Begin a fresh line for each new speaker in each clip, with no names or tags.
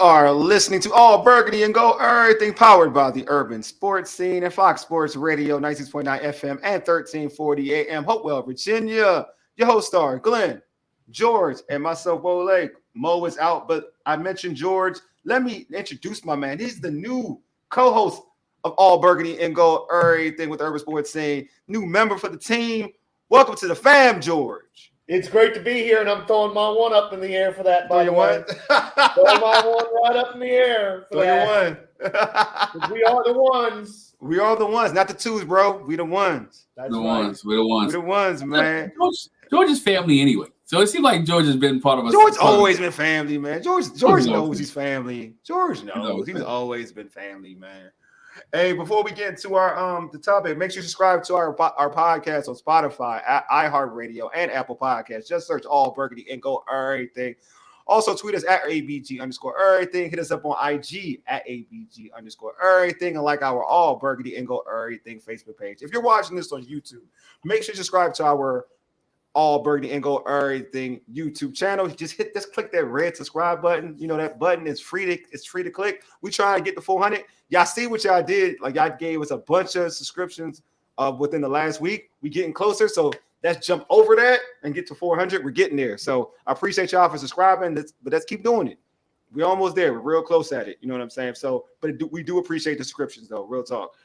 are listening to All Burgundy and Gold, everything powered by the Urban Sports Scene and Fox Sports Radio, 96.9 FM and 1340 AM, Hopewell, Virginia. Your host star, Glen, George, and myself, Wole. Mo is out, but I mentioned George. Let me introduce my man. He's the new co-host of All Burgundy and Gold, everything with Urban Sports Scene. New member for the team. Welcome to the fam, George.
It's great to be here, and I'm throwing my one up in the air for that.
Throw your one?
Throw my one right up in the air for that. We are the ones.
We are the ones, not the twos, bro. We the ones.
That's ones. We're the ones.
We the ones, man.
George is family anyway. So it seems like George has been part of us.
George always been family, man. George knows he's family. George knows he's always been family, man. Hey, before we get into our the topic, make sure you subscribe to our podcast on Spotify, iHeartRadio, and Apple Podcasts. Just search All Burgundy and Go everything. Also, tweet us at ABG_everything. Hit us up on IG at ABG_everything. And like our All Burgundy and Go everything Facebook page. If you're watching this on YouTube, make sure you subscribe to our All Burgundy and Go everything YouTube channel. Just click that red subscribe button. You know that button is free to click. We try to get the 400. Y'all see what y'all did? Like y'all gave us a bunch of subscriptions within the last week. We getting closer, so let's jump over that and get to 400. We're getting there. So I appreciate y'all for subscribing. But let's keep doing it. We're almost there. We're real close at it. You know what I'm saying? So, but we do appreciate the subscriptions though. Real talk.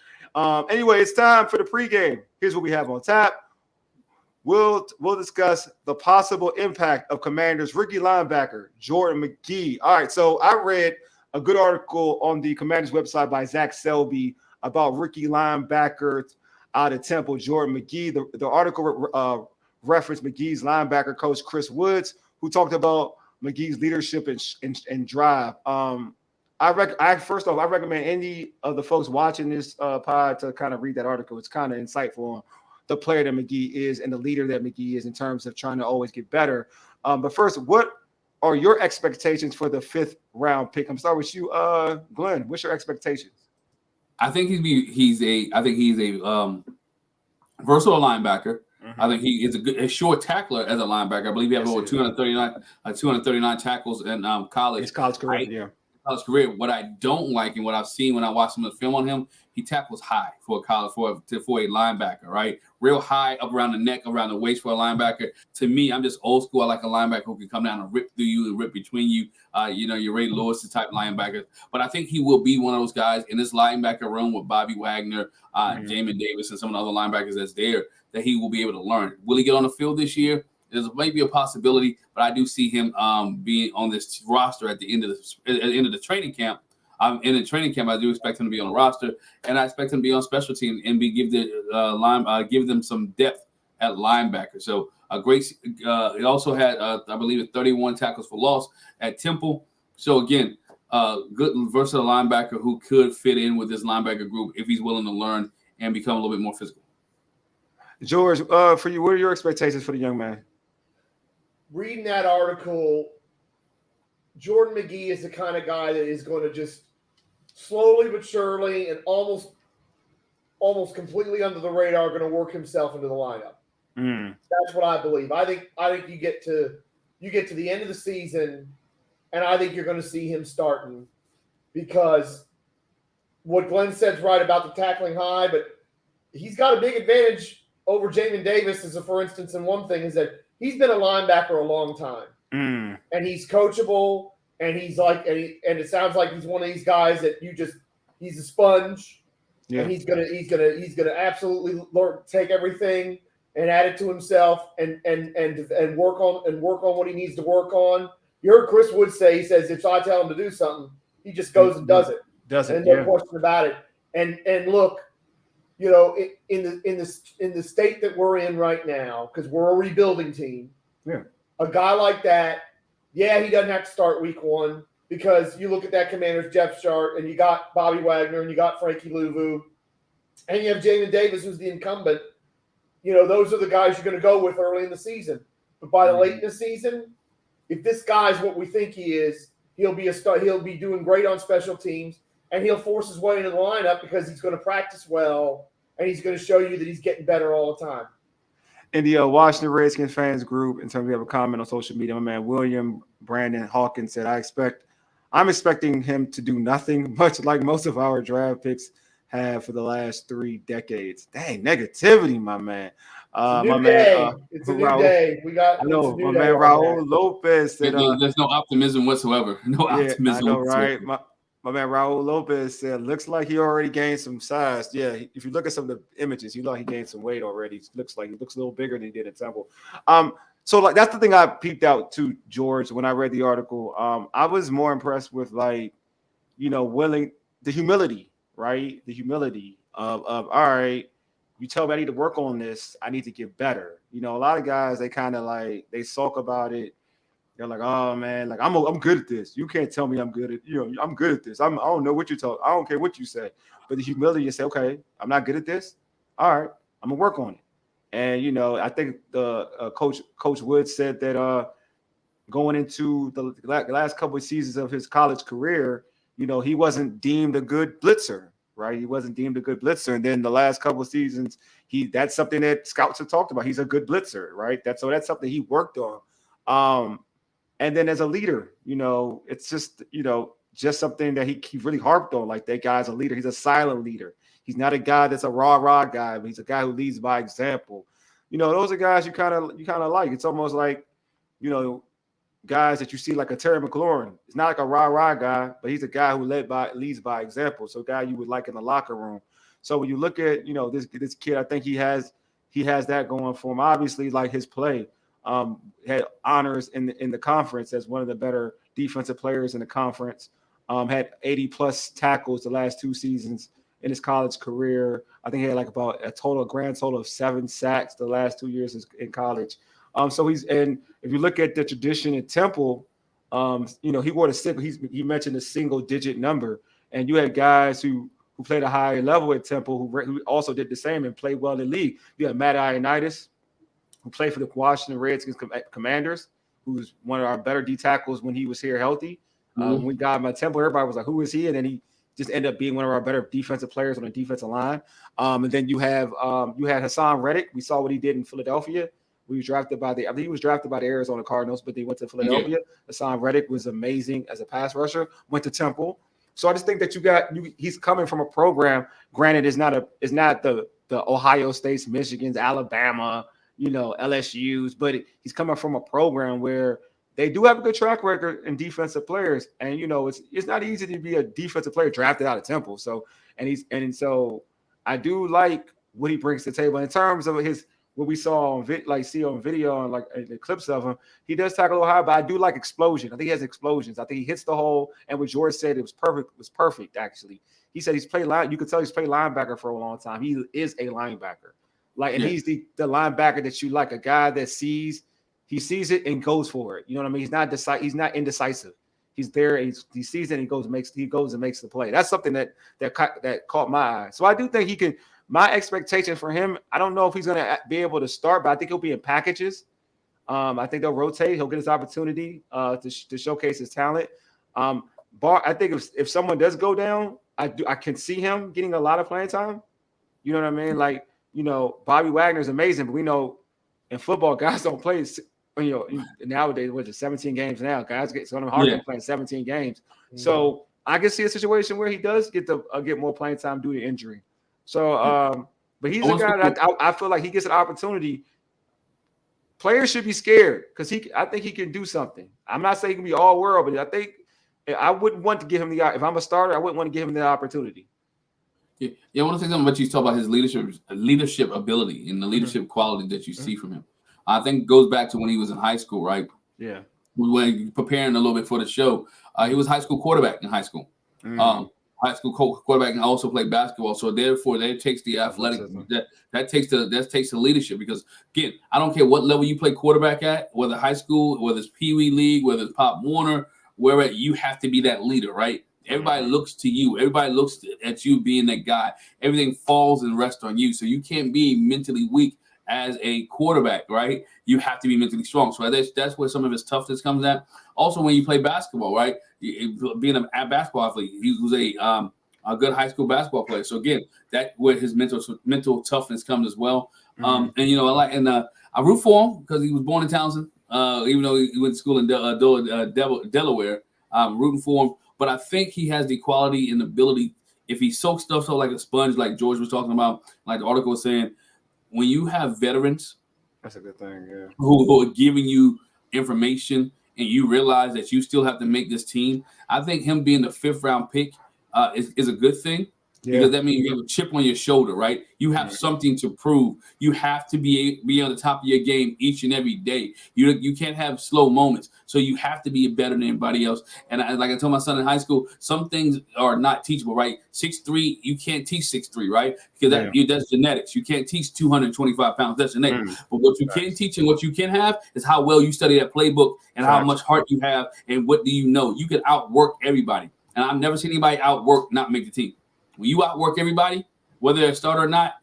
Anyway, it's time for the pregame. Here's what we have on tap. We'll discuss the possible impact of Commanders' rookie linebacker, Jordan Magee. All right, so I read a good article on the Commanders website by Zach Selby about rookie linebacker out of Temple, Jordan Magee. The article referenced Magee's linebacker coach, Chris Woods, who talked about Magee's leadership and drive. First off, I recommend any of the folks watching this pod to kind of read that article. It's kind of insightful on the player that Magee is and the leader that Magee is in terms of trying to always get better. But first, what are your expectations for the 5th round pick? I'm starting with you, Glenn. What's your expectations?
I think he's a versatile linebacker. Mm-hmm. I think he is a short tackler as a linebacker. I believe he has over 239 tackles in college.
His college career,
College career. What I don't like and what I've seen when I watch some of the film on him, he tackles high for a linebacker, right? Real high up around the neck, around the waist for a linebacker. To me, I'm just old school. I like a linebacker who can come down and rip through you and rip between you. Your Ray Lewis type linebacker. But I think he will be one of those guys in this linebacker room with Bobby Wagner, Jamin Davis, and some of the other linebackers that's there that he will be able to learn. Will he get on the field this year? There's maybe a possibility, but I do see him being on this roster at the end of the training camp. In the training camp, I do expect him to be on the roster, and I expect him to be on special team and give them some depth at linebacker. So a great. He also had, I believe, 31 tackles for loss at Temple. So again, good versatile linebacker who could fit in with this linebacker group if he's willing to learn and become a little bit more physical.
George, for you, what are your expectations for the young man?
Reading that article, Jordan Magee is the kind of guy that is going to just slowly but surely and almost completely under the radar going to work himself into the lineup. That's what I believe. I think you get to the end of the season, and I think you're going to see him starting because what Glenn said's right about the tackling high, but he's got a big advantage over Jamin Davis, for instance. And one thing is that he's been a linebacker a long time, and he's coachable, and he's and it sounds like he's one of these guys that he's a sponge, and he's gonna absolutely take everything and add it to himself, and work on what he needs to work on. You heard Chris Wood say, he says, if I tell him to do something, he just goes and does it. And no question about it. And look, in the state that we're in right now, because we're a rebuilding team, a guy like that, he doesn't have to start week 1 because you look at that Commanders depth chart and you got Bobby Wagner and you got Frankie Louvu and you have Jamin Davis, who's the incumbent. Those are the guys you're going to go with early in the season. But by the late in the season, if this guy's what we think he is, he'll be a star. He'll be doing great on special teams, and he'll force his way into the lineup because he's going to practice well, and he's going to show you that he's getting better all the time.
In the Washington Redskins fans group, in terms of a comment on social media, my man William Brandon Hawkins said, I'm I'm expecting him to do nothing, much like most of our draft picks have for the last 3 decades. Dang, negativity, my man.
It's a
My
new
man,
day. It's a new
Raul.
day.
I
It's a
know,
new
my
day
man
on
Raul
that.
Lopez said,
There's no optimism whatsoever. No
yeah, I
optimism
know,
whatsoever.
right? My man Raul Lopez said, looks like he already gained some size. Yeah, if you look at some of the images, you know he gained some weight already. Looks like he looks a little bigger than he did at Temple. So like that's the thing I peeped out to George when I read the article. I was more impressed with like, willing the humility, right? The humility of all right, you tell me I need to work on this, I need to get better. A lot of guys they kind of like they sulk about it. They're like, oh man, like I'm good at this. You can't tell me I'm good at, I'm good at this. I don't know what you tell. I don't care what you say. But the humility, you say, okay, I'm not good at this. All right, I'm gonna work on it. And I think the Coach Wood said that going into the last couple of seasons of his college career, he wasn't deemed a good blitzer, right? He wasn't deemed a good blitzer. And then the last couple of seasons, that's something that scouts have talked about. He's a good blitzer, right? That's something he worked on. And then as a leader, it's just something that he really harped on. Like that guy's a leader. He's a silent leader. He's not a guy that's a rah guy, but he's a guy who leads by example. Those are guys you kind of like. It's almost like, guys that you see like a Terry McLaurin. It's not like a rah guy, but he's a guy who leads by example. So a guy you would like in the locker room. So when you look at, this kid, I think he has that going for him. Obviously, like his play. Had honors in the conference as one of the better defensive players in the conference. Had 80 plus tackles the last 2 seasons in his college career. I think he had like about a grand total of 7 sacks the last 2 years in college. So and if you look at the tradition at Temple, he wore he mentioned a single digit number, and you had guys who played a higher level at Temple who also did the same and played well in the league. You had Matt Ioannidis, who played for the Washington Redskins Commanders, who's one of our better D tackles when he was here healthy. When we got him at Temple, everybody was like, who is he? And then he just ended up being one of our better defensive players on the defensive line. And then you had Hassan Reddick. We saw what he did in Philadelphia. I think he was drafted by the Arizona Cardinals, but they went to Philadelphia. Yeah. Hassan Reddick was amazing as a pass rusher, went to Temple. So I just think that he's coming from a program. Granted, it's not the Ohio States, Michigans, Alabama, LSU's, but he's coming from a program where they do have a good track record in defensive players. And, it's not easy to be a defensive player drafted out of Temple. So, so I do like what he brings to the table in terms of what we saw on video and like the clips of him. He does tackle a little high, but I do like explosion. I think he has explosions. I think he hits the hole. And what George said, it was perfect, actually. He said he's played you could tell he's played linebacker for a long time. He is a linebacker. He's the linebacker that you like, a guy that sees it and goes for it. You know what I mean? He's not indecisive. He's there and he sees it and he goes and makes the play. That's something that caught my eye. So I do think he can. My expectation for him, I don't know if he's going to be able to start, but I think he'll be in packages. I think they'll rotate. He'll get his opportunity to showcase his talent. I think if someone does go down, I can see him getting a lot of playing time. You know what I mean? Like, Bobby Wagner is amazing, but we know in football, guys don't play. Nowadays, 17 games now? Guys get some of them hard playing 17 games. Mm-hmm. So I can see a situation where he does get more playing time due to injury. So, but he's a guy that I feel like he gets an opportunity. Players should be scared because I think he can do something. I'm not saying he can be all world, but I think I wouldn't want to give him if I'm a starter, I wouldn't want to give him the opportunity.
Yeah, I want to say something about you talk about his leadership ability and the leadership quality that you see from him. I think it goes back to when he was in high school, right?
Yeah.
When preparing a little bit for the show, he was high school quarterback in high school. High school quarterback and also played basketball. So therefore, that takes the athletic, that takes the leadership. Because again, I don't care what level you play quarterback at, whether high school, whether it's Pee Wee League, whether it's Pop Warner, wherever, you have to be that leader, right? Everybody looks to you. Everybody looks at you being that guy. Everything falls and rests on you. So you can't be mentally weak as a quarterback, right? You have to be mentally strong. So that's where some of his toughness comes at. Also, when you play basketball, right? Being a basketball athlete, he was a good high school basketball player. So again, that's where his mental toughness comes as well. And I root for him because he was born in Townsend, even though he went to school in Delaware. Rooting for him. But I think he has the quality and ability. If he soaks stuff up like a sponge, like George was talking about, like the article was saying, when you have veterans,
that's a good thing. Yeah,
who are giving you information and you realize that you still have to make this team, I think him being the 5th round pick is a good thing.
Yeah.
Because that means you have a chip on your shoulder, right? You have something to prove. You have to be on the top of your game each and every day. You can't have slow moments. So you have to be better than anybody else. And like I told my son in high school, some things are not teachable, right? 6'3", you can't teach 6'3", right? Because that's genetics. You can't teach 225 pounds. That's genetics. But what you can teach and what you can have is how well you study that playbook and how much heart you have and what do you know. You can outwork everybody. And I've never seen anybody outwork not make the team. When you outwork everybody, whether they're a starter or not,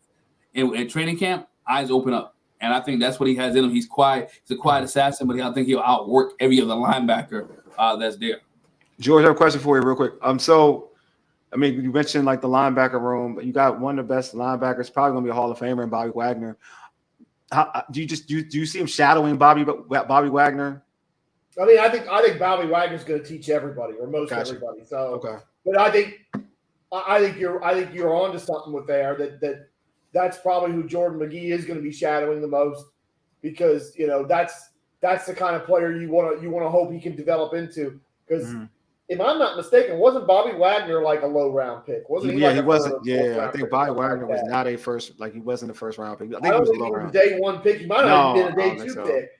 in training camp, eyes open up. And I think that's what he has in him. He's quiet. He's a quiet assassin, but I think he'll outwork every other linebacker that's there.
George, I have a question for you real quick. So, I mean, you mentioned like the linebacker room, but you got one of the best linebackers, probably going to be a Hall of Famer in Bobby Wagner. Do you see him shadowing Bobby Wagner?
I mean, I think Bobby Wagner's going to teach everybody or most everybody. So, but I think you're onto something with there. That's probably who Jordan Magee is going to be shadowing the most, because that's the kind of player you want to hope he can develop into. Because if I'm not mistaken, wasn't Bobby Wagner like a low round pick? Wasn't he?
Yeah, he wasn't. Yeah, I think Bobby Wagner was not a first. Like he wasn't a first round pick. I think he was a low round.
Day 1 pick. He might have been a day 2 pick.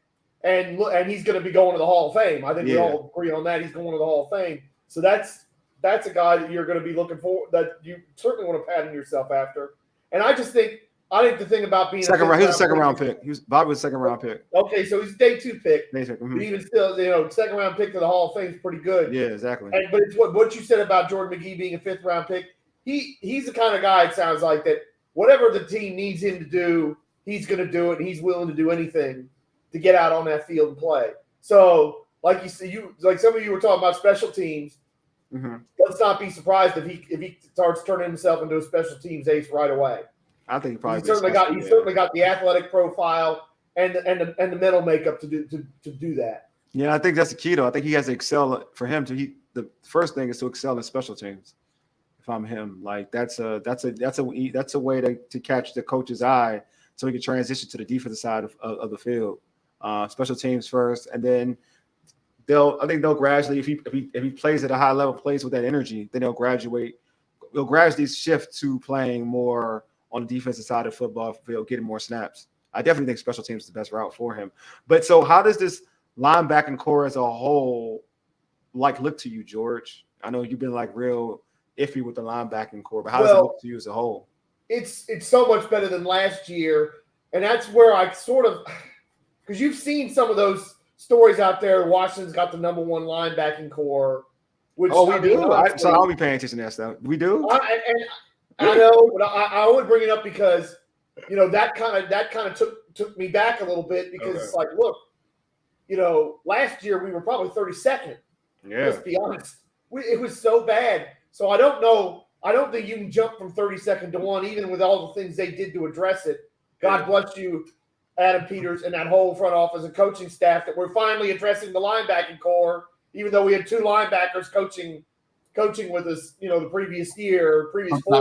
And he's going to be going to the Hall of Fame. I think we all agree on that. He's going to the Hall of Fame. So that's a guy that you're going to be looking for, that you certainly want to pattern yourself after. And I think the thing about being
second round, he was a second round pick. Bobby was a second round pick.
Okay, so he's a day 2 pick. But even still, second round pick to the Hall of Fame is pretty good.
Yeah, exactly.
But it's what you said about Jordan Magee being a 5th round pick. He's the kind of guy, it sounds like, that whatever the team needs him to do, he's going to do it, and he's willing to do anything to get out on that field and play. So, like you said, like some of you were talking about special teams. Let's not be surprised if he starts turning himself into a special teams ace right away.
I think he
certainly got the athletic profile and the mental makeup to do that.
Yeah, I think that's the key though. I think he has to excel. For him the first thing is to excel in special teams. If I'm him, like that's a way to catch the coach's eye, so he can transition to the defensive side of the field. Special teams first, and then I think they'll gradually, if he plays at a high level, plays with that energy, then they'll gradually shift to playing more on the defensive side of football field, getting more snaps. I definitely think special teams is the best route for him. But so how does this linebacking core as a whole look to you, George? I know you've been real iffy with the linebacking core, but how does it look to you as a whole?
It's so much better than last year, and that's where I sort of, because you've seen some of those stories out there. Washington's got the number 1 linebacking core. Which
we do. So I'll be paying attention to that stuff. We do.
I know, but I only bring it up because that kind of took me back a little bit, because it's like, look, last year we were probably 32nd.
Yeah.
Let's be honest. It was so bad. So I don't know. I don't think you can jump from 32nd to 1, even with all the things they did to address it. God bless you, Adam Peters, and that whole front office and coaching staff, that we're finally addressing the linebacking core, even though we had 2 linebackers coaching with us, the previous 4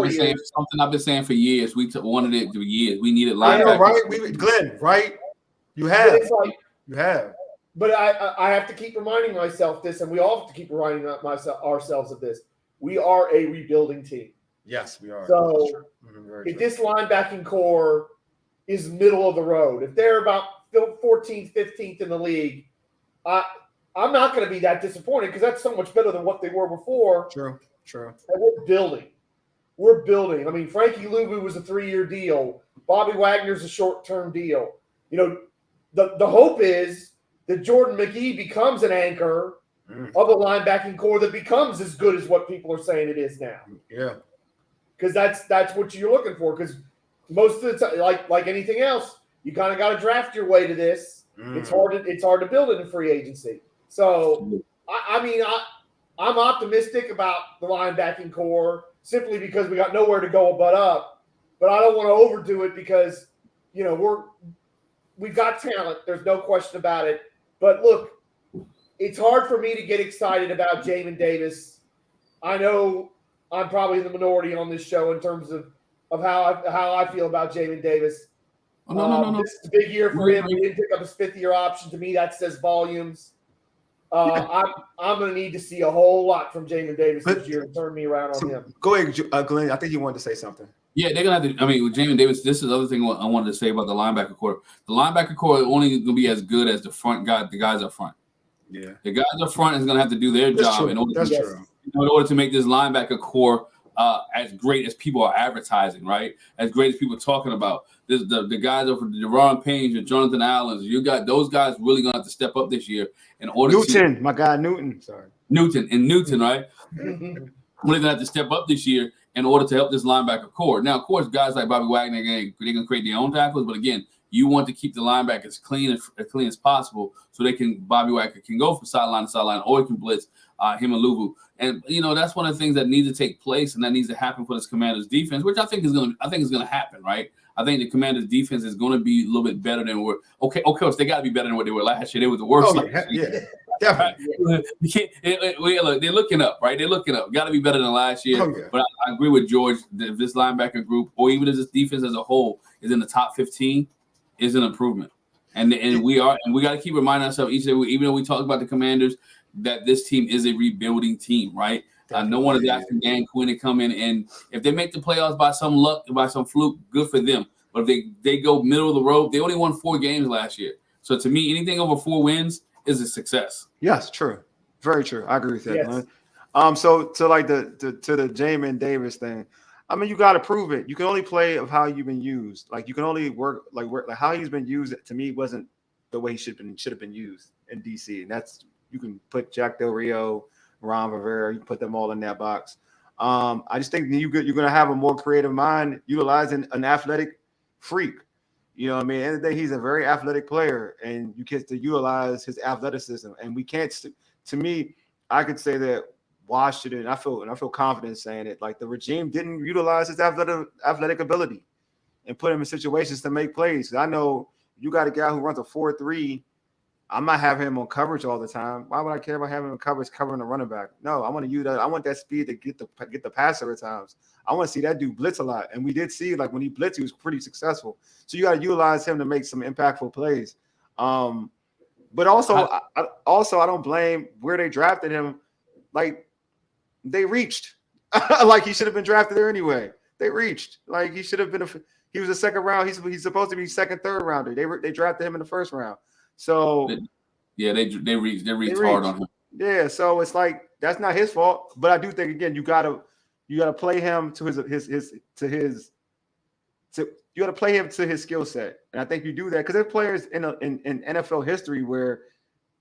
years.
Something I've been saying for years. We wanted it for years. We needed linebackers.
I know, right? Glenn, right? You have. You have.
But I have to keep reminding myself this, and we all have to keep reminding ourselves of this. We are a rebuilding team.
Yes, we are.
So if this linebacking core is middle of the road, if they're about 14th, 15th in the league, I'm not going to be that disappointed, because that's so much better than what they were before.
True.
And we're building. I mean, Frankie Luvu was a 3-year deal. Bobby Wagner's a short-term deal. The hope is that Jordan Magee becomes an anchor of a linebacking core that becomes as good as what people are saying it is now.
Yeah.
Because that's what you're looking for. Because most of the time, like anything else, you kind of got to draft your way to this. It's hard to build it in free agency. So, I'm optimistic about the linebacking core, simply because we got nowhere to go but up. But I don't want to overdo it, because we've got talent. There's no question about it. But look, it's hard for me to get excited about Jamin Davis I know I'm probably in the minority on this show in terms of how I feel about Jamin Davis.
Oh, no.
This is a big year for him. He didn't pick up his 5th-year option. To me, that says volumes. I'm going to need to see a whole lot from Jamin Davis this year to turn me around on him.
Go ahead, Glenn. I think you wanted to say something.
Yeah, they're gonna have to. I mean, with Jamin Davis, this is the other thing I wanted to say about the linebacker core. The linebacker core is only going to be as good as the guys up front.
Yeah,
the guys up front is going to have to do their job in order to make this linebacker core as great as people are advertising, right? As great as people are talking about. The guys over Deron Payne and Jonathan Allen, you got those guys really going to have to step up this year in order
Newton, my guy Newton,
right? Really going to have to step up this year in order to help this linebacker core. Now, of course, guys like Bobby Wagner, they're going to create their own tackles, but again, you want to keep the linebackers clean as possible so Bobby Wagner can go from sideline to sideline, or he can blitz him and Luvu. And that's one of the things that needs to take place and that needs to happen for this Commanders defense, which I think is going to happen, right? I think the Commanders defense is going to be a little bit better than okay, of course, they got to be better than what they were last year. They were the worst.
Yeah. Definitely.
They're looking up, right? They're looking up. Got to be better than last year.
Oh, yeah.
But I agree with George. If this linebacker group, or even if this defense as a whole, is in the top 15, is an improvement. And we got to keep reminding ourselves each day, even though we talk about the Commanders, that this team is a rebuilding team, right? No one is asking Dan Quinn to come in, and if they make the playoffs by some luck, by some fluke, good for them. But if they go middle of the road, they only won 4 games last year. So to me, anything over 4 wins is a success.
Yes, true. Very true. I agree with that,
Yes.
man. So to like the Jamin Davis thing, I mean, you got to prove it. You can only play of how you've been used. Like you can only work like how he's been used. To me, wasn't the way he should have been used in DC. And that's, you can put Jack Del Rio, Ron Rivera, you can put them all in that box. I just think you're going to have a more creative mind utilizing an athletic freak. You know what I mean? At the end of the day, he's a very athletic player, and you get to utilize his athleticism. And we can't. To me, I could say that Washington. I feel confident saying it. Like the regime didn't utilize his athletic ability and put him in situations to make plays. I know you got a guy who runs a 4.3. I might have him on coverage all the time. Why would I care about having him on coverage covering the running back? No, I want to use that. I want that speed to get the passer at times. I want to see that dude blitz a lot. And we did see, like, when he blitzed, he was pretty successful. So you got to utilize him to make some impactful plays. But also, I don't blame where they drafted him. Like, they reached. Like, he should have been drafted there anyway. They reached. Like, he should have been he was a second round. He's supposed to be second, third rounder. They drafted him in the first round. So
yeah, they reached hard on him.
Yeah, so it's like that's not his fault. But I do think, again, you gotta play him to you gotta play him to his skill set. And I think you do that because there's players in NFL history where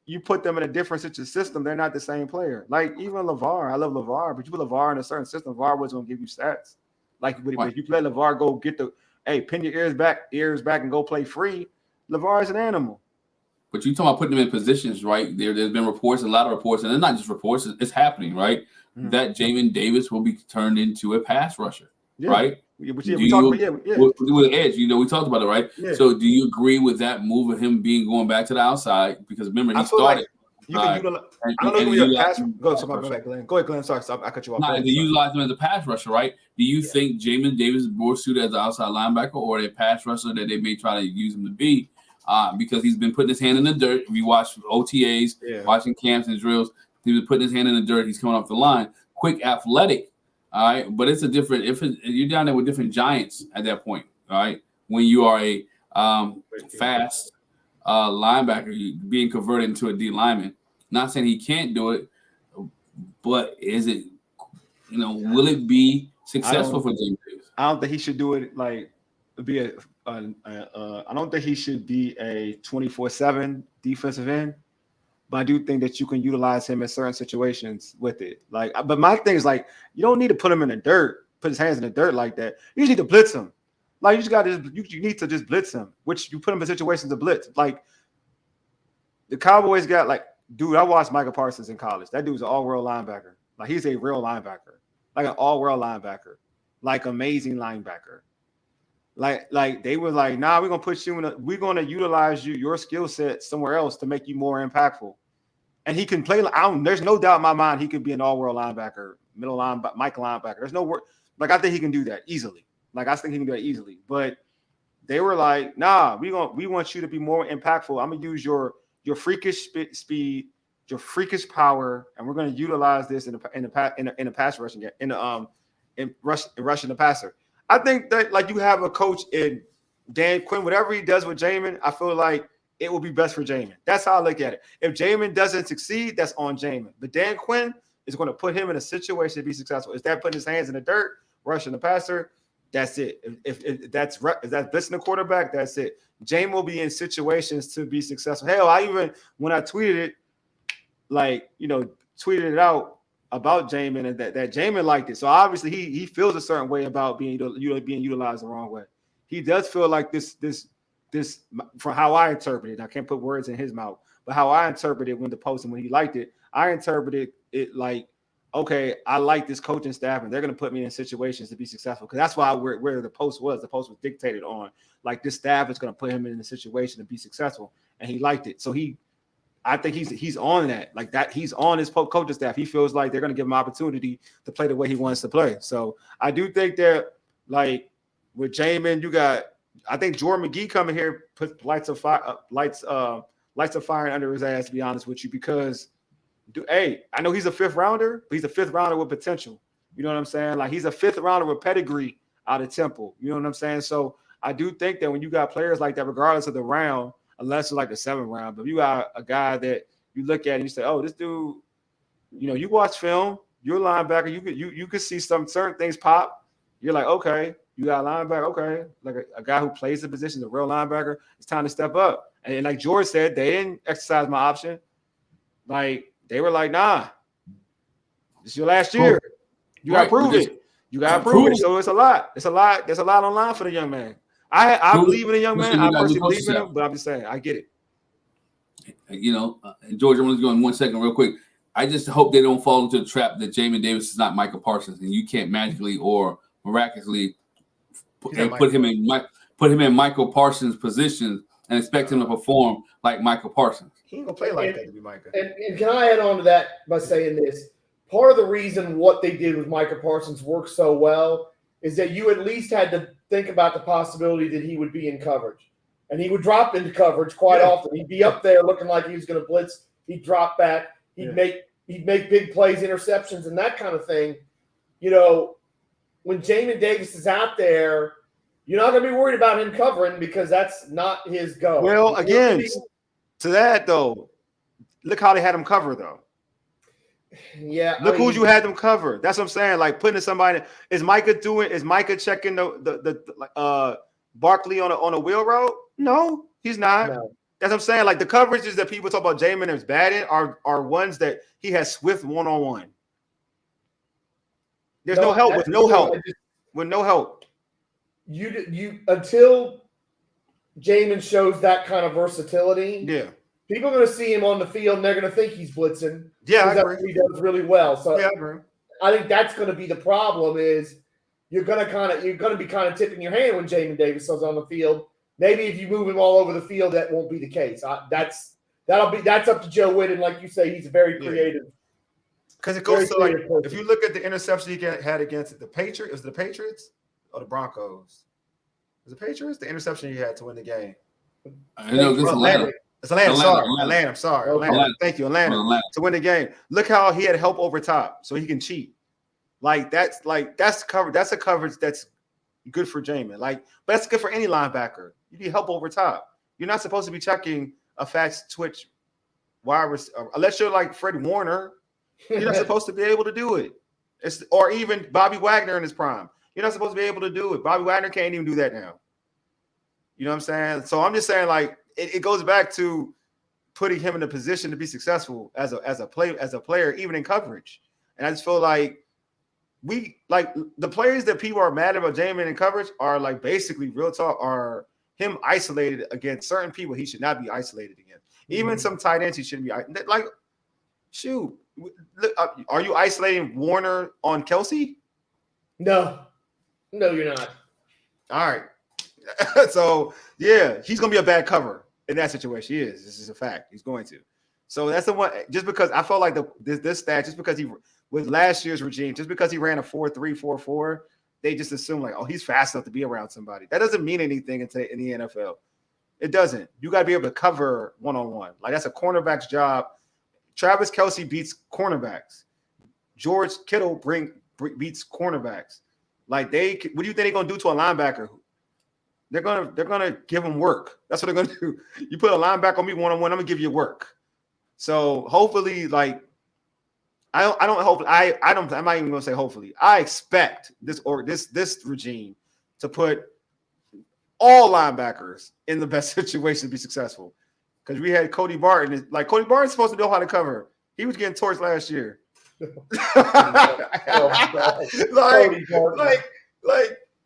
you put them in a different system, they're not the same player. Like even LeVar, I love LeVar, but you put LeVar in a certain system, LeVar wasn't gonna give you stats. Like if you play LeVar, go get pin your ears back and go play free. LeVar is an animal.
But you talking about putting them in positions, right? There's been reports, a lot of reports, and it's not just reports, it's happening, right? Mm-hmm. That Jamin Davis will be turned into a pass rusher, right?
Yeah, with
Edge, we talked about it, right? Yeah. So do you agree with that move of him going back to the outside? Because remember, he started.
Go ahead, Glenn. Sorry, I cut you off.
You utilize him as a pass rusher, right? Do you think Jamin Davis is more suited as an outside linebacker or a pass rusher that they may try to use him to be? Because he's been putting his hand in the dirt. If you watch OTAs, watching camps and drills, he's been putting his hand in the dirt. He's coming off the line, quick, athletic. All right, but it's a different. You're down there with different giants at that point. All right, when you are a fast linebacker, being converted into a D lineman. Not saying he can't do it, but is it? Will it be successful for Jamin Davis?
I don't think he should do it like be I don't think he should be a 24/7 defensive end, but I do think that you can utilize him in certain situations with it. Like, but my thing is like you don't need to put him in the dirt, put his hands in the dirt like that. You just need to blitz him. Like you just got to, you need to just blitz him, which you put him in situations to blitz. Like the Cowboys got dude. I watched Michael Parsons in college. That dude's an all-world linebacker. Like he's a real linebacker, like an all-world linebacker, like amazing linebacker. Like they were like, nah, we're gonna put you we're gonna utilize your skill set somewhere else to make you more impactful. And he can play. There's no doubt in my mind he could be an all-world linebacker middle linebacker, Mike linebacker. There's no word. Like I think he can do that easily. Like I think he can do that easily. But they were like, nah, we want you to be more impactful. I'm gonna use your freakish speed, your freakish power, and we're gonna utilize this in the pass rushing in rushing the passer. I think that like you have a coach in Dan Quinn, whatever he does with Jamin, I feel like it will be best for Jamin. That's how I look at it. If Jamin doesn't succeed, that's on Jamin. But Dan Quinn is going to put him in a situation to be successful. Is that putting his hands in the dirt, rushing the passer? That's it. If that's blitzing the quarterback, that's it. Jamin will be in situations to be successful. Hell, I even when I tweeted it, like tweeted it out about Jamin and that Jamin liked it. So obviously he feels a certain way about being utilized the wrong way. He does feel like this from how I interpret it. I can't put words in his mouth, but how I interpreted when the post and when he liked it, I interpreted it like, okay, I like this coaching staff and they're going to put me in situations to be successful. Because that's why where the post was dictated on like this staff is going to put him in a situation to be successful. And he liked it. So I think he's on that, like that. He's on his coaching staff. He feels like they're going to give him opportunity to play the way he wants to play. So I do think that like with Jamin, you got, I think Jordan Magee coming here put lights of fire under his ass, to be honest with you, because I know he's a fifth rounder, but he's a fifth rounder with potential. You know what I'm saying? Like he's a fifth rounder with pedigree out of Temple. You know what I'm saying? So I do think that when you got players like that, regardless of the round, unless it's like the 7th round, but you got a guy that you look at and you say, oh, this dude, you watch film, you're a linebacker, you could see some certain things pop. You're like, okay, you got a linebacker, okay, like a guy who plays the position, a real linebacker, it's time to step up. And like George said, they didn't exercise my option. Like they were like, nah, this is your last year. You gotta prove it. You gotta prove it. So it's a lot. There's a lot on line for the young man. I believe in a young man. I personally believe in him, but I'm just saying, I get it.
George, I'm going to go in 1 second real quick. I just hope they don't fall into the trap that Jamin Davis is not Micah Parsons, and you can't magically or miraculously put him in Michael Parsons' position and expect him to perform like Michael Parsons.
He ain't gonna play like that to be Micah.
And can I add on to that by saying this? Part of the reason what they did with Micah Parsons worked so well is that you at least had to think about the possibility that he would be in coverage. And he would drop into coverage quite often. He'd be up there looking like he was going to blitz. He'd drop back. He'd make big plays, interceptions, and that kind of thing. When Jamin Davis is out there, you're not going to be worried about him covering because that's not his go.
Well, again, to that though, look how they had him cover though.
Yeah.
Look who you had them cover. That's what I'm saying. Like putting somebody. Is Micah checking the Barkley on a wheel route? No, he's not. No. That's what I'm saying. Like the coverages that people talk about Jamin is bad in are ones that he has swift one-on-one. There's no help with no help. With no help.
You until Jamin shows that kind of versatility.
Yeah.
People are going to see him on the field and they're going to think he's blitzing.
Yeah, I agree.
That's what he does really well. So
yeah, I agree.
I think that's going to be the problem is you're going to be kind of tipping your hand when Jamin Davis is on the field. Maybe if you move him all over the field, that won't be the case. That's up to Joe Witten. Like you say, he's very creative.
Because it goes to like if you look at the interception he had against the Patriots, is it the Patriots or the Broncos? Was it the Patriots? The interception he had to win the game.
I know this is Atlanta.
It's Atlanta. Atlanta. I'm sorry.
Okay.
Atlanta. Thank you, Atlanta. To win the game. Look how he had help over top, so he can cheat. That's covered. That's a coverage that's good for Jamin. But that's good for any linebacker. You need help over top. You're not supposed to be checking a fast twitch wide receiver unless you're like Fred Warner. You're not supposed to be able to do it. Or even Bobby Wagner in his prime. You're not supposed to be able to do it. Bobby Wagner can't even do that now. You know what I'm saying? So I'm just saying, like, it goes back to putting him in a position to be successful as a player, even in coverage. And I just feel like the players that people are mad about Jamin in coverage are like basically real talk are him isolated against certain people he should not be isolated against. Even some tight ends he shouldn't be like. Shoot, look, are you isolating Warner on Kelsey?
No, you're not.
All right. So yeah, he's gonna be a bad cover in that situation. This is a fact. He's going to. So that's the one. Just because I felt like this stat, just because with last year's regime, just because he ran a 4.3, 4.4, they just assume like, oh, he's fast enough to be around somebody. That doesn't mean anything in the NFL. It doesn't. You got to be able to cover one-on-one. Like, that's a cornerback's job. Travis Kelce beats cornerbacks. George Kittle beats cornerbacks. Like, what do you think they're gonna do to a linebacker? They're gonna give him work. That's what they're gonna do. You put a linebacker on me one-on-one, I'm gonna give you work. So hopefully, like, I'm not even gonna say hopefully. I expect this regime to put all linebackers in the best situation to be successful. Because we had Cody Barton. Like, Cody Barton's supposed to know how to cover. He was getting torched last year. Like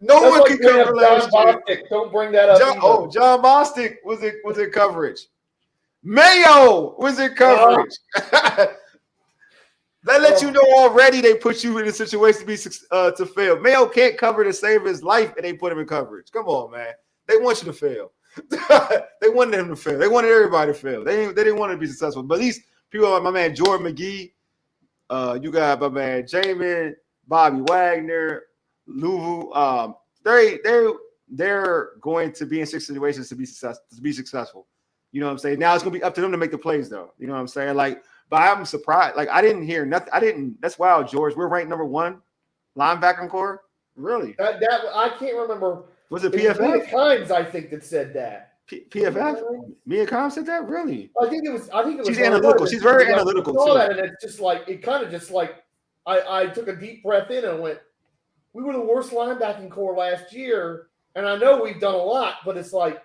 no
That's
one
like
could cover last year.
Don't bring that up.
John Bostic was in coverage. Mayo was in coverage. That lets you know already they put you in a situation to be to fail. Mayo can't cover to save his life, and they put him in coverage. Come on, man. They want you to fail. They wanted him to fail. They wanted everybody to fail. They didn't want to be successful. But these people like my man Jordan Magee, you got my man Jamin, Bobby Wagner, Louvu. They're going to be in situations to be successful. You know what I'm saying? Now it's gonna be up to them to make the plays, though. You know what I'm saying? Like, but I'm surprised. Like, I didn't hear nothing. That's wild, George. We're ranked number 1 linebacking core. Really?
That I can't remember.
Was it PFF?
Mia Kimes, I think, that said that.
PFF? Mia Kimes said that? Really?
I think it was.
She's analytical. She's very analytical too.
That, and it's just like I took a deep breath in and went, we were the worst linebacking core last year, and I know we've done a lot, but it's like,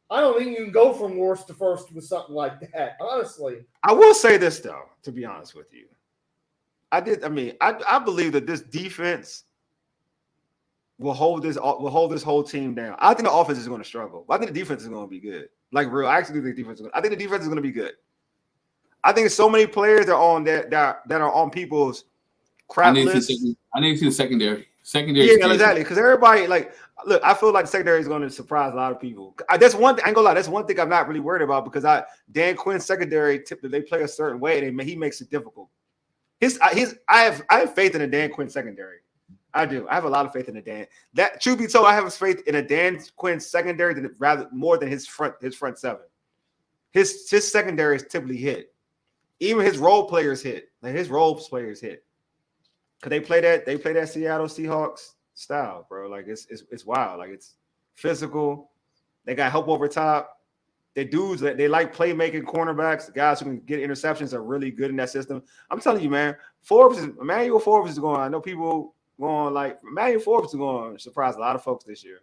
I don't think you can go from worst to first with something like that, honestly.
I will say this, though, to be honest with you. I believe that this defense will hold this whole team down. I think the offense is going to struggle. But I think the defense is going to be good. Like, real. I think the defense is going to be good. I think so many players that are on people's crap list.
I need to see the secondary.
Yeah, exactly. Because everybody, like, look, I feel like the secondary is going to surprise a lot of people. That's one thing. I ain't gonna lie. That's one thing I'm not really worried about because Dan Quinn's secondary they play a certain way and he makes it difficult. I have faith in the Dan Quinn secondary. I do. I have a lot of faith in the Dan. That, truth be told, I have faith in a Dan Quinn secondary more than his front seven. His secondary is typically hit. Even his role players hit. Like, his role players hit. Cause they play that Seattle Seahawks style, bro. Like, it's wild. Like, it's physical. They got help over top. They like playmaking cornerbacks. The guys who can get interceptions are really good in that system. I'm telling you, man. Emmanuel Forbes is going. I know people going like Emmanuel Forbes is going to surprise a lot of folks this year.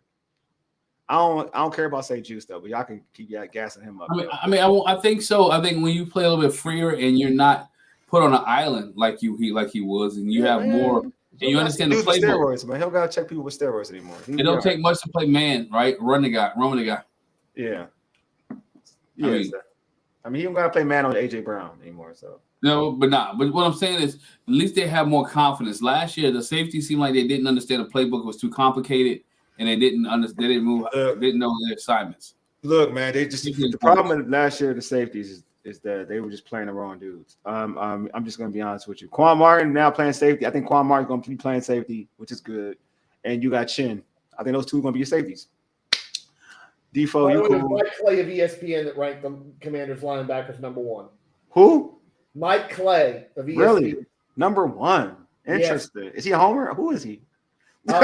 I don't care about St. Juice though, but y'all can keep gassing him up.
I think so. I think when you play a little bit freer and you're not put on an island like he was, and you have more, and you understand the playbook.
Steroids, man. He don't gotta check people with steroids anymore.
It don't take much to play man, right? Run the guy.
Yeah. He don't gotta play man on AJ Brown anymore. So
no, but what I'm saying is, at least they have more confidence. Last year, the safety seemed like they didn't understand the playbook was too complicated, and they didn't know their assignments.
Look, man, the problem with last year the safeties is that they were just playing the wrong dudes. I'm just gonna be honest with you. Quan Martin now playing safety. I think Quan Martin's gonna be playing safety, which is good. And you got Chin. I think those two are gonna be your safeties. Defoe, you cool.
Mike Clay of ESPN that ranked the Commanders linebackers number 1.
Who?
Mike Clay of ESPN.
Really? Number 1. Interesting. Yes. Is he a homer? Who is he?
He's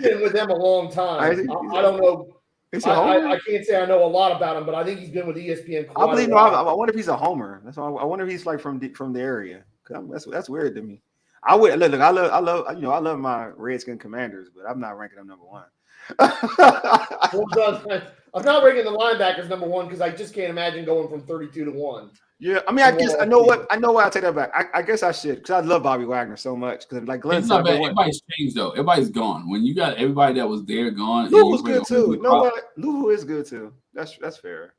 been with them a long time. I don't know. I can't say I know a lot about him, but I think he's been with ESPN.
I wonder if he's a homer. That's why I wonder if he's like from the area. That's weird to me. I love my Redskin Commanders, but I'm not ranking them number 1.
I'm not ranking the linebackers number 1 because I just can't imagine going from 32 to 1.
Yeah, I mean, I know why I take that back. I guess I should because I love Bobby Wagner so much. Because like Glenn said,
everybody's changed though. Everybody's gone. When you got everybody that was there gone,
Lou was good too. You know what? Lou is good too. That's fair.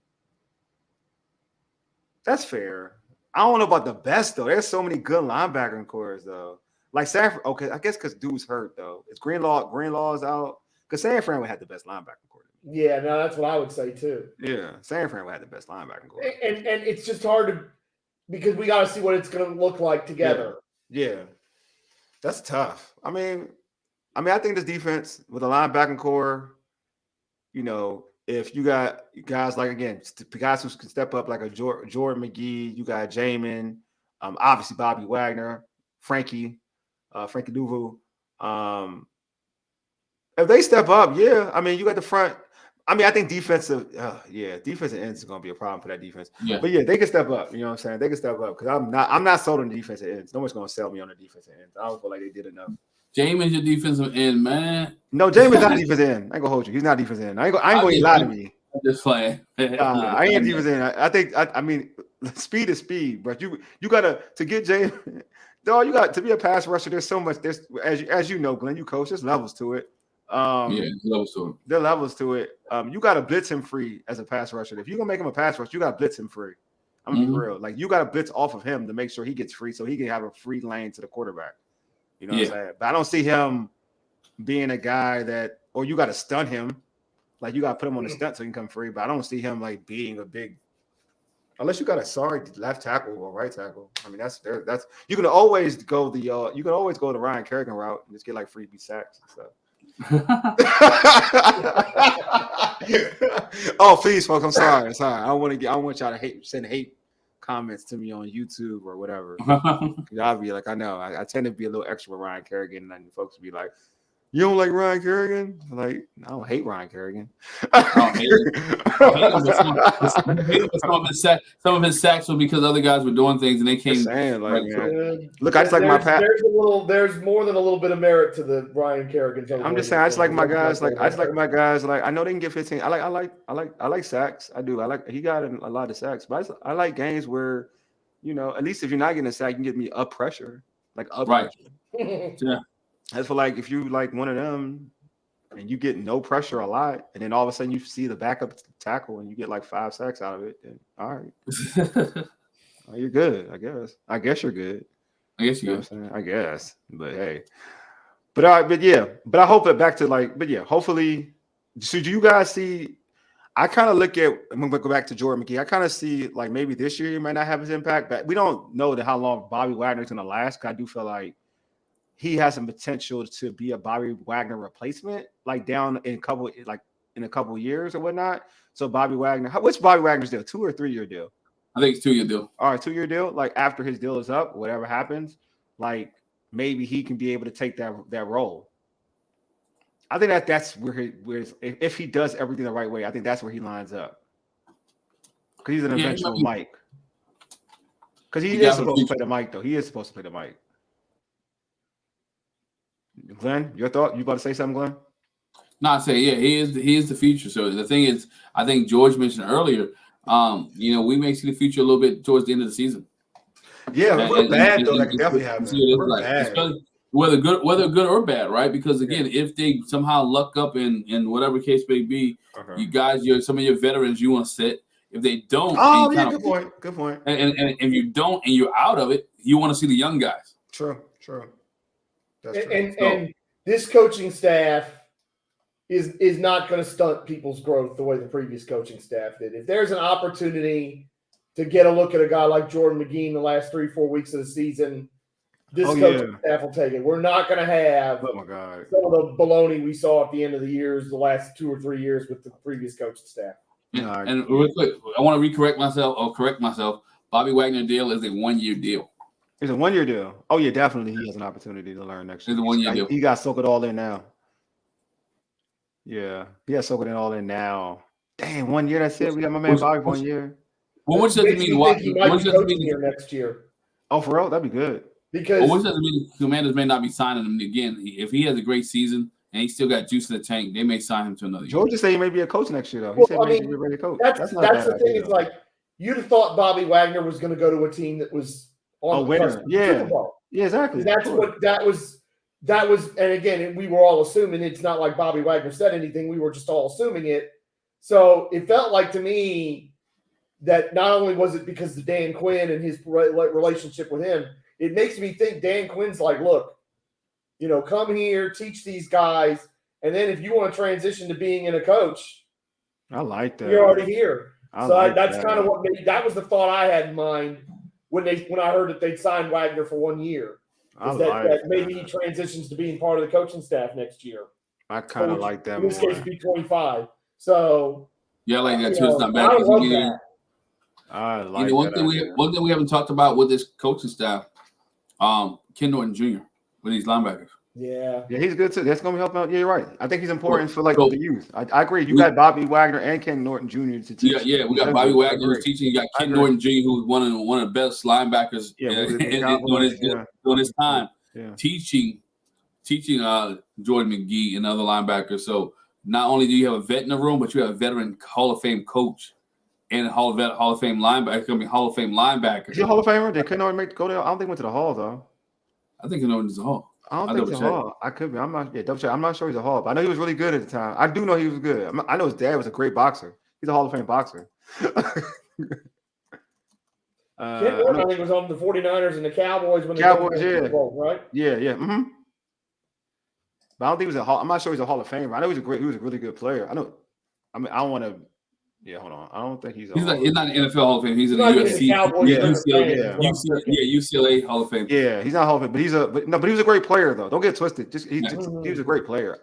That's fair. I don't know about the best though. There's so many good linebacking cores though. Like Sanford. Okay, I guess because dude's hurt though. It's Greenlaw's out. Because San Fran had the best linebacking core.
Yeah, no, that's what I would say too.
Yeah, San Fran had the best linebacking core.
And it's just hard to because we got to see what it's going to look like together.
Yeah, that's tough. I think this defense with a linebacking core, if you got guys like again, guys who can step up like a Jordan Magee, you got Jamin, obviously Bobby Wagner, Frankie Louvu. If they step up, yeah, you got the front. I think defensive ends is going to be a problem for that defense.
Yeah.
But yeah, they can step up. You know what I'm saying? They can step up because I'm not sold on the defensive ends. No one's going to sell me on the defensive ends. I don't feel like they did enough.
Jamin's your defensive end, man.
No, Jamin's not defensive end. I ain't gonna hold you. He's not defensive end. I ain't going to lie to me.
I'm just playing.
I ain't defensive end. I think speed is speed, but you gotta to get Jamin. Dog, you got to be a pass rusher. There's so much. There's as you know, Glenn, you coach. There's levels to it.
There's levels to it.
There are levels to it. You got to blitz him free as a pass rusher. If you're gonna make him a pass rusher, you got to blitz him free. I'm gonna be real. Like you got to blitz off of him to make sure he gets free, so he can have a free lane to the quarterback. You know what I'm saying? But I don't see him being a guy that, or you got to stun him. Like you got to put him on the stunt so he can come free. But I don't see him like being a big, unless you got a sorry left tackle or right tackle. That's you can always go the Ryan Kerrigan route and just get like freebie sacks and stuff. Oh, please, folks. I'm sorry. I don't want y'all to send hate comments to me on YouTube or whatever. I'll be like, I know. I tend to be a little extra with Ryan Kerrigan, and then folks will be like, you don't like Ryan Kerrigan? Like, I don't hate Ryan Kerrigan.
I hate him. Some of his sacks were because other guys were doing things and they came.
Look, I just like my pass.
There's more than a little bit of merit to the Ryan Kerrigan.
I'm just saying, I just like my guys. Like I know they can get 15. I like sacks. I do. He got a lot of sacks, but I like games where, at least if you're not getting a sack, you can get me up pressure, like up pressure.
Yeah.
That's for like if you like one of them and you get no pressure a lot, and then all of a sudden you see the backup tackle and you get like 5 sacks out of it, then all right. You're good, I guess. I guess you're good.
I guess you're
good. I guess. But hey. But all right, but I hope that back to hopefully. So do you guys see? I kind of look at, I'm gonna go back to Jordan Magee. I kind of see like maybe this year he might not have his impact, but we don't know how long Bobby Wagner's gonna last. I do feel like he has some potential to be a Bobby Wagner replacement, like down in a couple years or whatnot. So Bobby Wagner, what's Bobby Wagner's deal? 2 or 3 year deal?
I think it's 2-year deal.
All right, 2-year deal. Like after his deal is up, whatever happens, like maybe he can be able to take that role. I think that's where if he does everything the right way, I think that's where he lines up. Because he's an eventual Mike. Because he is supposed to play the mic, though. He is supposed to play the mic. Glenn, your thought? You about to say something, Glenn?
No, I say, he is the future. So the thing is, I think George mentioned earlier, we may see the future a little bit towards the end of the season.
Yeah, that can definitely happen.
Whether good or bad, right? Because again, if they somehow luck up in whatever case may be, you guys, some of your veterans you want to sit. If they don't,
good point.
And if you don't and you're out of it, you want to see the young guys.
True. That's true.
And this coaching staff is not going to stunt people's growth the way the previous coaching staff did. If there's an opportunity to get a look at a guy like Jordan Magee in the last 3-4 weeks of the season, this coaching staff will take it. We're not going to have some of the baloney we saw at the end of the years, the last 2 or 3 years with the previous coaching staff.
And real quick, I want to correct myself. Bobby Wagner deal is a 1-year deal.
It's a 1-year deal. Oh yeah, definitely. He has an opportunity to learn next year.
It's a 1-year deal.
He got soaked it all in now. Yeah, he has soaked it all in now. Damn, 1 year. That's it. We got my man Bobby for 1 year.
Well, which doesn't mean what? Which doesn't mean
here next year.
Oh, for real? That'd be good.
Because
which doesn't mean Commanders may not be signing him again. If he has a great season and he still got juice in the tank, they may sign him to another year.
George just said he may be a coach next year, though. He said maybe be ready to coach.
That's the thing. It's like you'd have thought Bobby Wagner was going to go to a team that was on the
winner.
cusp of Super Bowl.
Yeah, exactly.
That's what that was. And again, we were all assuming. It's not like Bobby Wagner said anything. We were just all assuming it. So it felt like to me that not only was it because of Dan Quinn and his relationship with him, it makes me think Dan Quinn's like, look, come here, teach these guys, and then if you want to transition to being in a coach,
I like that.
You're already here. That's kind of that was the thought I had in mind when I heard that they'd signed Wagner for 1 year. Is that maybe he transitions to being part of the coaching staff next year.
I kind of like that
in this
more.
case, be 25. So
yeah, I like that too. It's not bad.
I love that.
I like
one
that.
One thing we haven't talked about with this coaching staff, Ken Norton Jr. with these linebackers.
Yeah,
he's good too. That's going to help out. Yeah, you're right. I think he's important for the youth. I agree. You got Bobby Wagner and Ken Norton Jr. to teach.
Yeah, we got Bobby Wagner who's teaching. You got Ken Norton Jr., who's one of the best linebackers during his time teaching Jordan Magee and other linebackers. So not only do you have a vet in the room, but you have a veteran Hall of Fame coach and Hall of Fame linebacker. Hall of Fame linebacker.
Is he a Hall of Famer? Did Ken Norton go there? I don't think he went to the Hall though.
I think Ken Norton's a Hall.
I don't think he's a Hall. I could be. I'm not. Yeah, double check. I'm not sure he's a Hall, but I know he was really good at the time. I do know he was good. I know his dad was a great boxer. He's a Hall of Fame boxer.
Ken Norton, I think, was on the 49ers and the Cowboys when
Cowboys,
Bowl, right?
Yeah. Mm-hmm. But I don't think he was a Hall. I'm not sure he's a Hall of Famer. I know he was a really good player. I know. I mean, I don't want to. Yeah, hold on. I don't think he's.
He's not an NFL Hall of Fame. He's in the UFC. UCLA Hall of Fame.
Yeah, he's not Hall of Fame, but he was a great player though. Don't get twisted. He was a great player.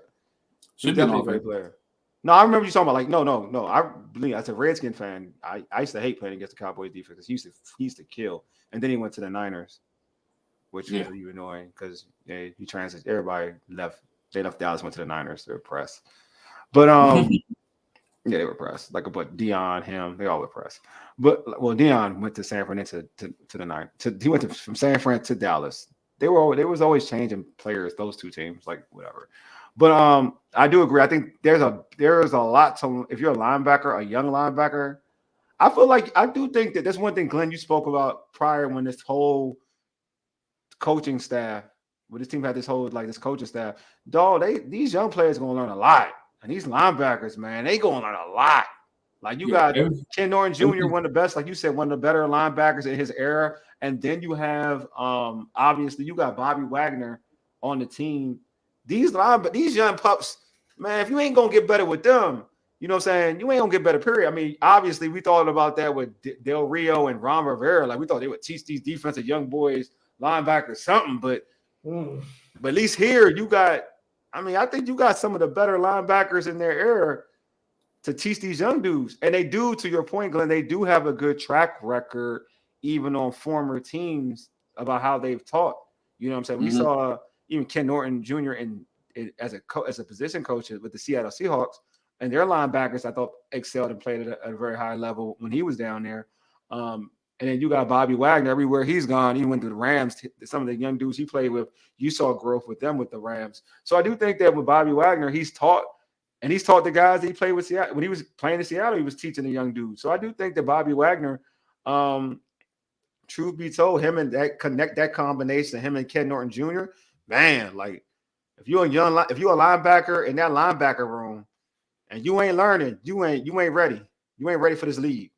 Should be a
great player. No, I remember you talking about no. I believe as a Redskin fan, I used to hate playing against the Cowboys defense because he used to kill, and then he went to the Niners, which was really annoying because he transited. Everybody left. They left Dallas, went to the Niners. They were pressed, but yeah, they were pressed. But Deion, him, they all were pressed. But Deion went to San Fran to the Niners. He went from San Fran to Dallas. They was always changing players. Those two teams, whatever. But I do agree. I think there's a lot to if you're a linebacker, a young linebacker. I feel like I do think that that's one thing, Glenn, you spoke about prior when this whole coaching staff, when this team had this whole this coaching staff. Dog, these young players are gonna learn a lot. And these linebackers, man, they gonna learn a lot. You got Ken Norton Jr., one of the best, like you said, one of the better linebackers in his era. And then you have obviously you got Bobby Wagner on the team. These young pups, man, if you ain't gonna get better with them, you know what I'm saying? You ain't gonna get better, period. I mean, obviously, we thought about that with Del Rio and Ron Rivera. We thought they would teach these defensive young boys, linebackers, something, but at least here you got. I mean, I think you got some of the better linebackers in their era to teach these young dudes. And they do, to your point, Glenn, they do have a good track record, even on former teams, about how they've taught. You know what I'm saying? We saw even Ken Norton Jr. as a position coach with the Seattle Seahawks, and their linebackers, I thought, excelled and played at a very high level when he was down there. And then you got Bobby Wagner everywhere he's gone. He went to the Rams. Some of the young dudes he played with, you saw growth with them with the Rams. So I do think that with Bobby Wagner, he's taught the guys that he played with Seattle. When he was playing in Seattle, he was teaching the young dudes. So I do think that Bobby Wagner, truth be told, him and that combination, him and Ken Norton Jr., man, if you're a linebacker in that linebacker room and you ain't learning, you ain't ready. You ain't ready for this league.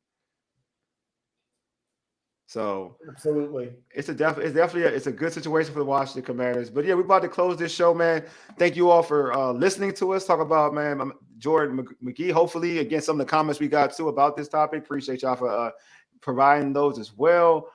So
absolutely,
it's definitely a good situation for the Washington Commanders. But yeah, we're about to close this show, man. Thank you all for listening to us talk about, man, Jordan Magee. Hopefully, again, some of the comments we got too about this topic. Appreciate y'all for providing those as well.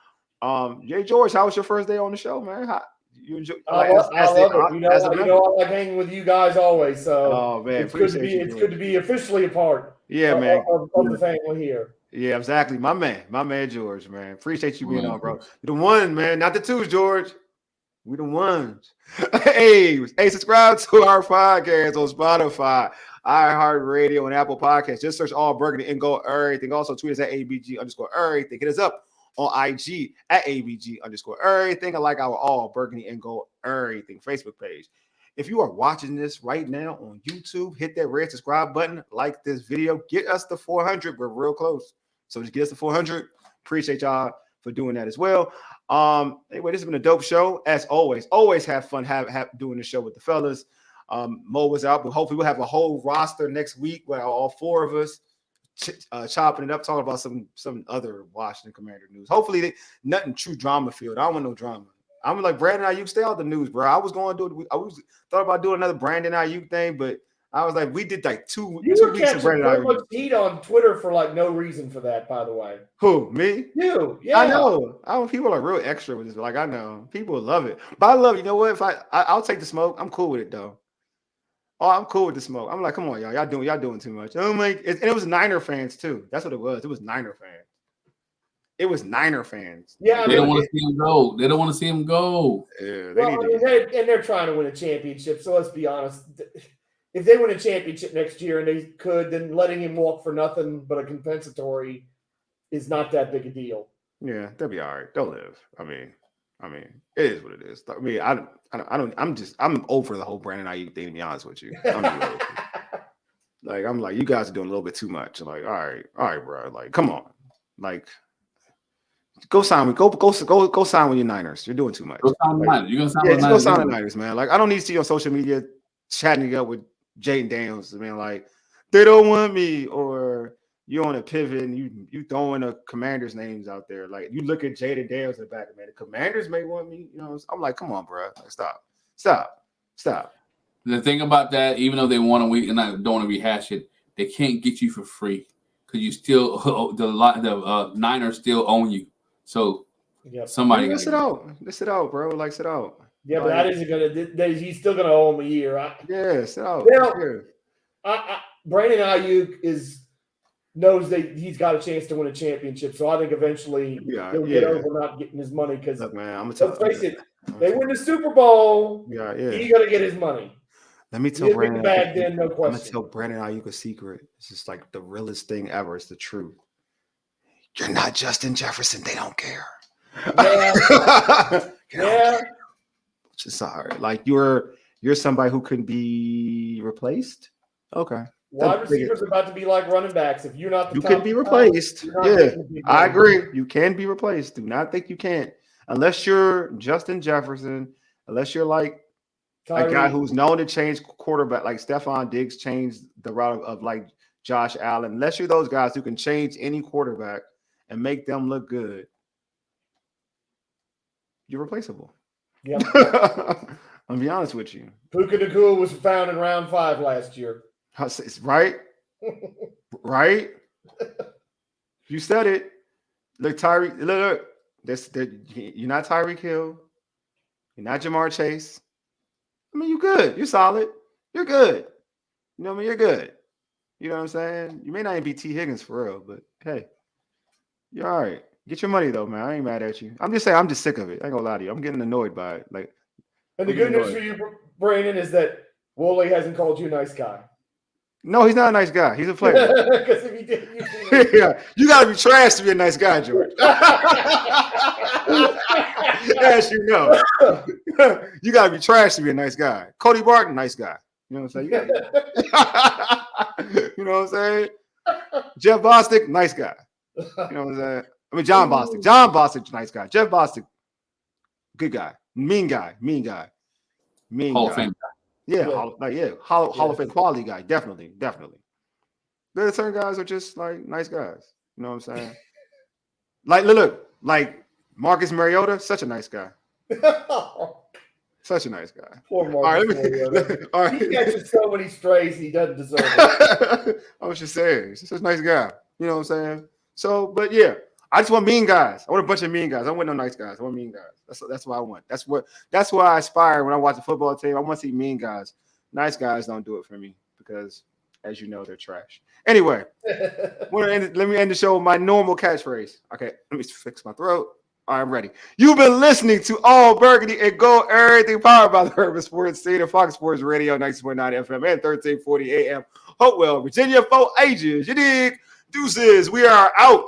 Jay George, how was your first day on the show, man? You enjoy?
I love it. You know, I like hanging with you guys always. So,
oh man,
it's good to be officially a part.
Yeah, man,
of the family here.
Yeah, exactly. My man, George, man. Appreciate you being on, bro. You're the one, man, not the twos, George. We the ones. Hey, subscribe to our podcast on Spotify, iHeartRadio, and Apple Podcasts. Just search All Burgundy and Gold Everything. Also, tweet us at ABG_everything. Hit us up on IG at ABG_everything. I like our All Burgundy and Gold Everything Facebook page. If you are watching this right now on YouTube, hit that red subscribe button, like this video, get us to 400. We're real close. So just get us to 400. Appreciate y'all for doing that as well. Anyway, this has been a dope show. As always, have fun doing the show with the fellas. Mo was out, but hopefully we'll have a whole roster next week where all four of us chopping it up, talking about some other Washington Commander news. Hopefully nothing true drama field. I don't want no drama. I'm like Brandon Ayuk, stay out the news, bro. I was thought about doing another Brandon Ayuk thing, but I was like, we did like two
You were
weeks of
catching
Brandon
so much
Ayuk.
heat on Twitter for like no reason for that, by the way.
Who, me?
You, yeah.
I know. People are real extra with this. Like, I know. People love it. But I love it. You know what? If I'll take the smoke. I'm cool with it, though. Oh, I'm cool with the smoke. I'm like, come on, y'all. Y'all doing too much. I'm like, and it was Niner fans, too. That's what it was. It was Niner fans. It was Niner fans.
Yeah,
they don't want to see him go. They don't want to see him go.
Yeah,
they're trying to win a championship. So let's be honest. If they win a championship next year and they could, then letting him walk for nothing but a compensatory is not that big a deal.
Yeah, they'll be all right. They'll live. I mean, it is what it is. I mean, I'm over the whole Brandon Ayuk thing, to be honest with you. I'm like, you guys are doing a little bit too much. Like, all right, bro. Like, come on. Like, go sign with go sign with your Niners. You're doing too much.
Go sign with the Niners. You're gonna sign with the
Niners. Go sign
with
the Niners, man. Like, I don't need to see you on social media chatting it up with Jaden Daniels. I mean, like, they don't want me, or you on a pivot and you throwing the Commanders' names out there. Like, you look at Jaden Daniels in the back, man. The Commanders may want me. You know, I'm like, come on, bro. Like, stop.
The thing about that, even though they want to, and I don't want to rehash it, they can't get you for free because you still the Niners still own you. So somebody
Let's sit out, bro. Like, sit out.
Yeah, but that isn't gonna. He's still gonna owe him a year.
Yeah, sit out.
Brandon Ayuk knows that he's got a chance to win a championship, so I think eventually he'll get over not getting his money. Because let's face it, they win the Super Bowl.
Yeah.
He's gonna get his money.
Let me tell Brandon.
Back then, no question.
I'm gonna tell Brandon Ayuk a secret. It's just like the realest thing ever. It's the truth. You're not Justin Jefferson. They don't care.
Yeah.
Sorry. Like, you're somebody who can be replaced. Okay.
Wide receivers are about to be like running backs. If you're not,
you can be replaced. Yeah, I agree. You can be replaced. Do not think you can't, unless you're Justin Jefferson. Unless you're like a guy who's known to change quarterback, like Stephon Diggs changed the route of like Josh Allen. Unless you're those guys who can change any quarterback and make them look good, you're replaceable.
Yeah.
I'll be honest with you.
Puka Nacua was found in round 5 last year.
Right? Right? You said it. Look, Tyreek. Look. You're not Tyreek Hill. You're not Jamar Chase. I mean, you're good. You're solid. You're good. You know what I mean? You're good. You know what I'm saying? You may not even be T. Higgins for real, but hey, you're all right. Get your money though, man. I ain't mad at you. I'm just saying, I'm just sick of it. I ain't gonna lie to you. I'm getting annoyed by it. Like,
and the good news for you, Brandon, is that Wole hasn't called you a nice guy.
No, he's not a nice guy. He's a player.
Because if he did,
yeah, you gotta be trash to be a nice guy, George. As you know, you gotta be trash to be a nice guy. Cody Barton, nice guy. You know what I'm saying? You know what I'm saying? Jeff Bostic, nice guy. You know what I'm saying? I mean, John Bostic. John Bostic, nice guy. Jeff Bostic, good guy. Mean guy.
Hall of Fame guy.
Yeah, Hall of Fame quality guy. Definitely. There certain guys are just like nice guys. You know what I'm saying? Like, look, like Marcus Mariota, such a nice guy. Such a nice guy.
Poor Marcus Mariota.
All right.
He catches so many strays he doesn't deserve it.
I was just saying, he's such a nice guy. You know what I'm saying? So, but yeah, I just want mean guys. I want a bunch of mean guys. I don't want no nice guys. I want mean guys. That's what I want. That's what I aspire when I watch the football team. I want to see mean guys. Nice guys don't do it for me because, as you know, they're trash. Anyway, let me end the show with my normal catchphrase. Okay, let me fix my throat. All right, I'm ready. You've been listening to All Burgundy and Gold, everything powered by the Urban Sports Center, Fox Sports Radio, 96.9 FM and 1340 AM. Hopewell, Virginia for ages. You dig? Deuces, we are out.